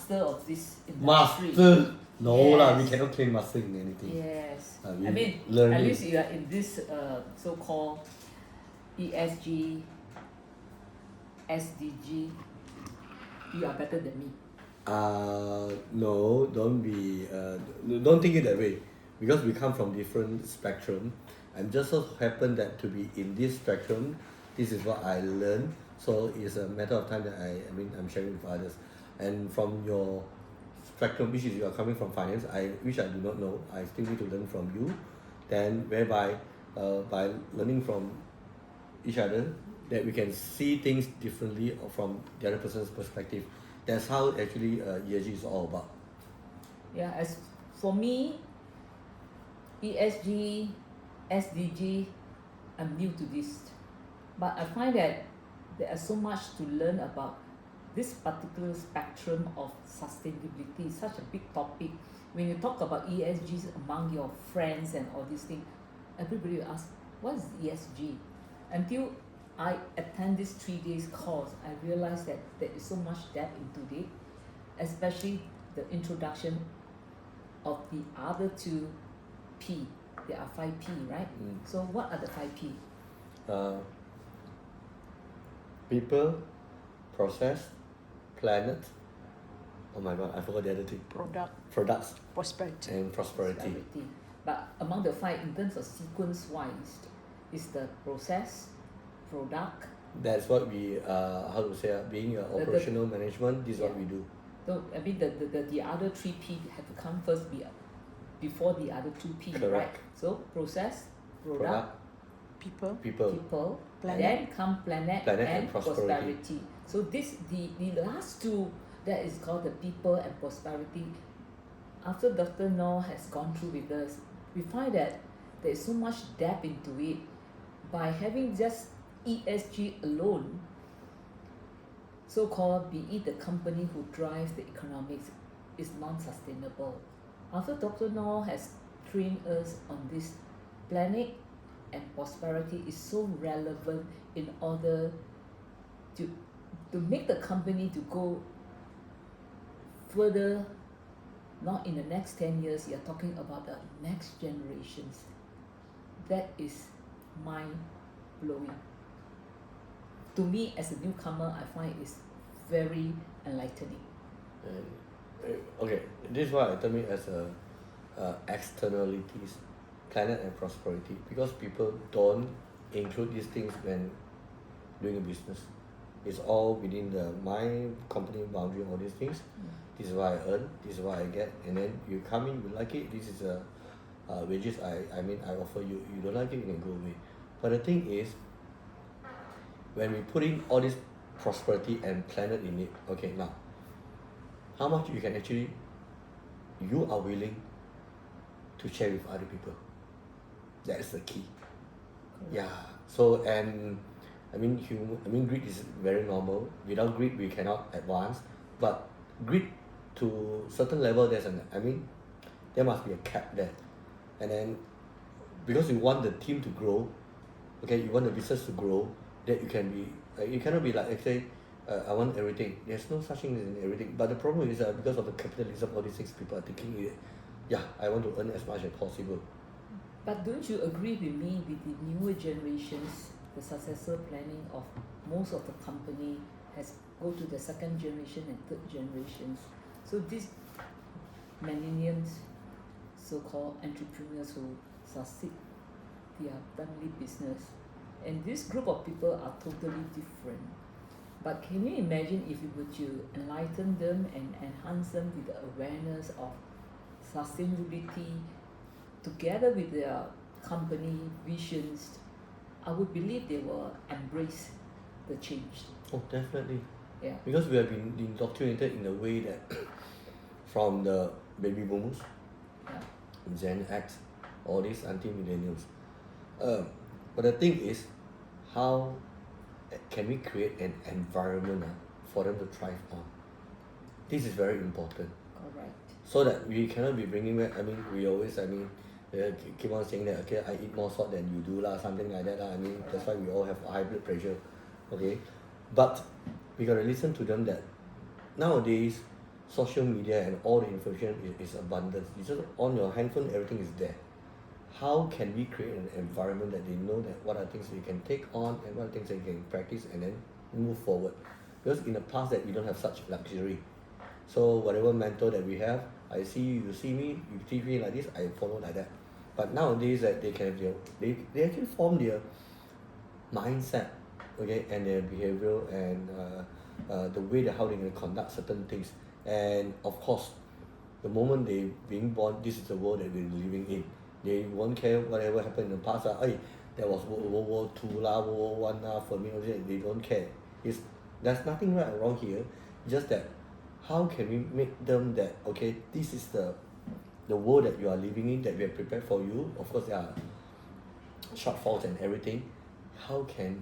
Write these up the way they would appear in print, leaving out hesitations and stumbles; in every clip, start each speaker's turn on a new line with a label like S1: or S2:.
S1: master of this industry.
S2: Master? No lah, we
S1: Yes.
S2: cannot claim master in anything.
S1: Yes.
S2: We
S1: I mean,
S2: learn
S1: at
S2: it.
S1: least you are in this so-called ESG, SDG. You are better than me.
S2: No, don't think it that way, because we come from different spectrum, and just so happen that to be in this spectrum, this is what I learned. So it's a matter of time that I'm sharing with others, and from your spectrum, which is you are coming from finance, which I do not know, I still need to learn from you, then whereby by learning from each other, that we can see things differently or from the other person's perspective. That's how actually ESG is all about.
S1: Yeah, as for me, ESG, SDG, I'm new to this, but I find that there is so much to learn about this particular spectrum of sustainability. Such a big topic. When you talk about ESGs among your friends and all these things, everybody will ask, what is ESG? Until I attend this 3 days course, I realized that there is so much depth into it, especially the introduction of the other two P. There are 5 P, right? So what are the 5 P?
S2: People, process, planet. Oh my god, I forgot the other thing. Products
S3: Prosperity.
S2: and prosperity.
S1: But among the 5, in terms of sequence-wise, is the process, product.
S2: That's what we how to say being operational management. This is what we do.
S1: So I mean the other 3 P have to come first before the other 2 P, right?
S2: Correct.
S1: So process, product,
S3: People.
S1: people,
S3: Planet.
S1: then come planet and
S2: prosperity.
S1: prosperity. So this the last two, that is called the people and prosperity. After Dr. Noor has gone through with us, we find that there is so much depth into it. By having just ESG alone, so-called be it the company who drives the economics, is non-sustainable. After Dr. Noor has trained us on this, planet and prosperity is so relevant in order to make the company to go further. Not in the next 10 years, you're talking about the next generations. That is mind-blowing. To me, as a newcomer, I find it's very enlightening.
S2: Okay, this is what I term it as externalities, planet and prosperity, because people don't include these things when doing a business. It's all within my company boundary, all these things. This is what I earn, this is what I get, and then you come in, you like it, this is wages I offer you. You don't like it, you can go away. But the thing is, when we put in all this prosperity and planet in it, okay, now how much you can actually, you are willing to share with other people. That's the key. Yeah. So and greed is very normal. Without greed we cannot advance. But greed to certain level, there must be a cap there. And then because you want the team to grow, okay, you want the business to grow, that you can be you cannot be like say I want everything. There's no such thing as everything. But the problem is because of the capitalism, all these things, people are thinking I want to earn as much as possible.
S1: But don't you agree with me, with the newer generations, the successor planning of most of the company has go to the second generation and third generations. So these millennials, so-called entrepreneurs who succeed their family business, and this group of people are totally different. But can you imagine if you were to enlighten them and enhance them with the awareness of sustainability together with their company visions, I would believe they will embrace the change.
S2: Oh, definitely.
S1: Yeah.
S2: Because we have been indoctrinated in a way that from the baby boomers, Gen X, all these anti-millennials. But the thing is, how can we create an environment for them to thrive on? This is very important.
S1: Correct.
S2: So that we cannot be bringing back, we always, keep on saying that, okay, I eat more salt than you do, something like that. That's why we all have high blood pressure, okay? But we got to listen to them that nowadays, social media and all the information is abundant. You just on your handphone, everything is there. How can we create an environment that they know that what are things they can take on and what are things they can practice and then move forward? Because in the past that we don't have such luxury. So whatever mentor that we have, I see you, you see me, you see me like this, I follow like that. But nowadays that they can have they actually form their mindset, okay, and their behavioral and the way that how they can conduct certain things. And of course, the moment they being born, this is the world that we're living in. They won't care whatever happened in the past. There was World War II lah, World War One lah, for me, they don't care. There's nothing right or wrong here. Just that how can we make them that okay, this is the world that you are living in that we have prepared for you. Of course there are shortfalls and everything. How can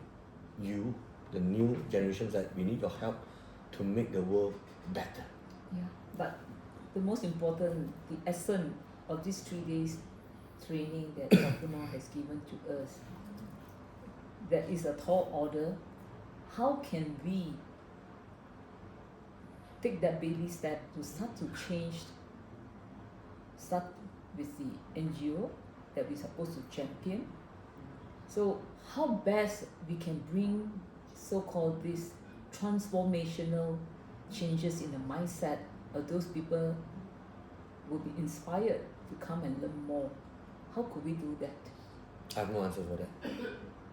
S2: you, the new generations, that we need your help to make the world better?
S1: Yeah, but the most important, the essence of these 3 days training that Dr. Mao has given to us, that is a tall order. How can we take that baby step to start to change, start with the NGO that we're supposed to champion? So how best we can bring so-called these transformational changes in the mindset of those people will be inspired to come and learn more. How could we do that?
S2: I have no answer for that.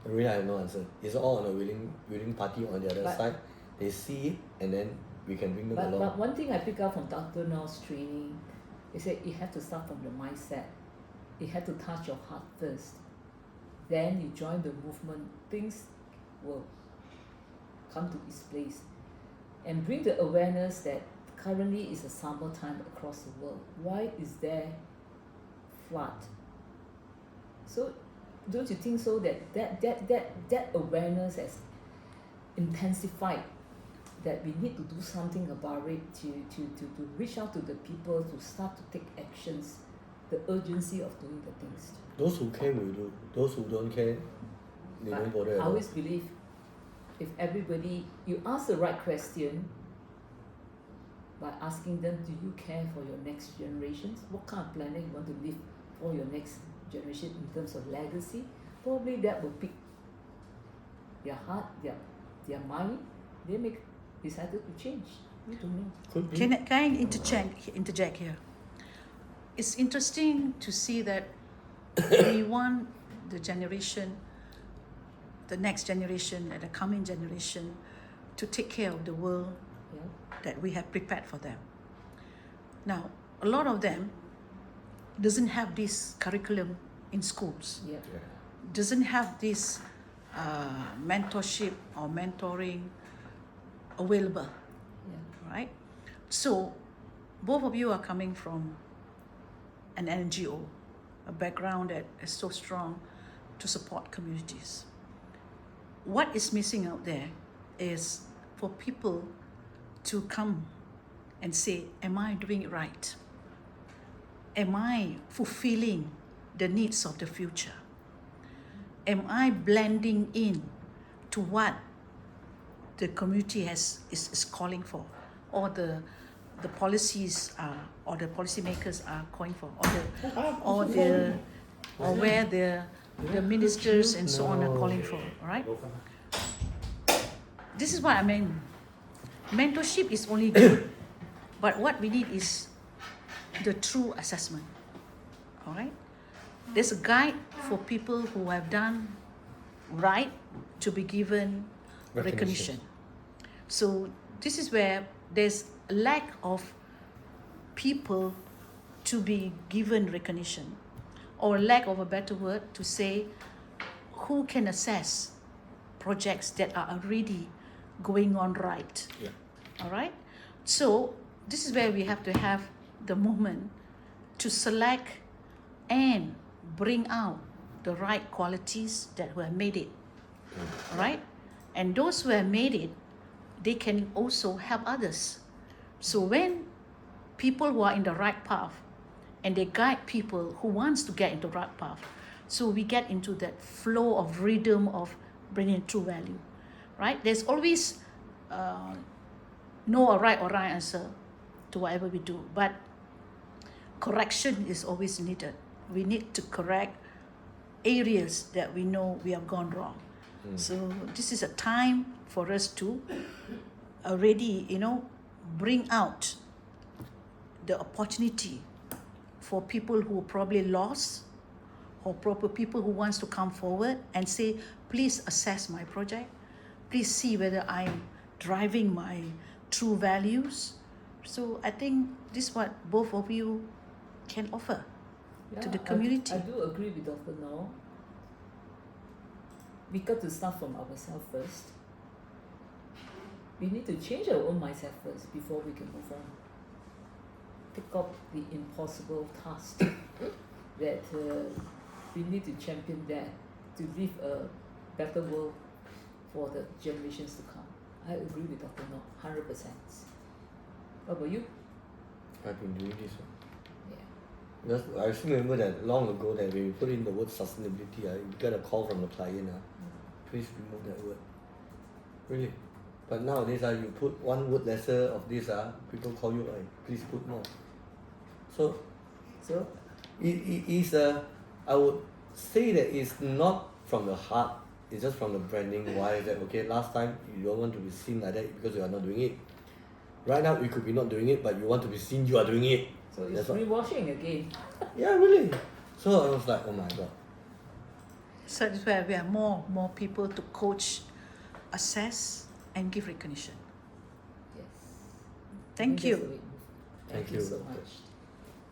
S2: Really, I have no answer. It's all on a willing party on the other side. They see it and then we can bring them along.
S1: But one thing I pick up from Dr. Nao's training is that it had to start from the mindset. It had to touch your heart first. Then you join the movement, things will come to its place. And bring the awareness that currently is a summertime across the world. Why is there flood? So don't you think so that awareness has intensified, that we need to do something about it, to reach out to the people, to start to take actions, the urgency of doing the things.
S2: Those who care will do. Those who don't care, they don't bother at
S1: I
S2: all.
S1: always believe if everybody, you ask the right question by asking them, do you care for your next generations? What kind of planet you want to leave for your next generation in terms of legacy? Probably that will pick their heart, their mind. They may decided to change. We don't know.
S2: Could be.
S3: Can I interject here? It's interesting to see that we want the generation, the next generation and the coming generation to take care of the world that we have prepared for them. Now, a lot of them doesn't have this curriculum in schools,
S1: Yeah.
S3: doesn't have this mentorship or mentoring available,
S1: Yeah.
S3: right? So, both of you are coming from an NGO, a background that is so strong to support communities. What is missing out there is for people to come and say, am I doing it right? Am I fulfilling the needs of the future? Am I blending in to what the community is calling for, or the policies or the policymakers are calling for, or where the ministers and so on are calling for, all right? This is what I mean. Mentorship is only good, but what we need is the true assessment, all right? There's a guide for people who have done right to be given recognition. So this is where there's a lack of people to be given recognition, or lack of a better word to say, who can assess projects that are already going on right.
S2: Yeah.
S3: All right? So this is where we have to have the movement to select and bring out the right qualities that who have made it. All right? And those who have made it, they can also help others. So when people who are in the right path and they guide people who wants to get into the right path, so we get into that flow of rhythm of bringing true value, right? There's always no right or right answer to whatever we do. But correction is always needed. We need to correct areas that we know we have gone wrong. So this is a time for us to already, bring out the opportunity for people who probably lost, or proper people who wants to come forward and say, please assess my project. Please see whether I'm driving my true values. So I think this is what both of you can offer to the community.
S1: I do agree with Dr. No. We got to start from ourselves first. We need to change our own mindset first before we can move on. Take up the impossible task that we need to champion that to live a better world for the generations to come. I agree with Dr. No, 100%. What about you?
S2: I've been doing this.
S1: Yeah.
S2: Because I still remember that long ago that we put in the word sustainability, you get a call from the client, please remove that word. Really. But nowadays, you put one word lesser of this, people call you, please put more. So it is I would say that it's not from the heart, it's just from the branding. Why is that? Okay, last time you don't want to be seen like that because you are not doing it. Right now you could be not doing it, but you want to be seen you are doing it.
S1: So it's rewashing again.
S2: Yeah, really. So I was like, oh my God.
S3: So that's where we have more people to coach, assess, and give recognition.
S1: Yes.
S3: Thank
S1: I think
S3: you.
S1: that's the way to move. Thank you so much.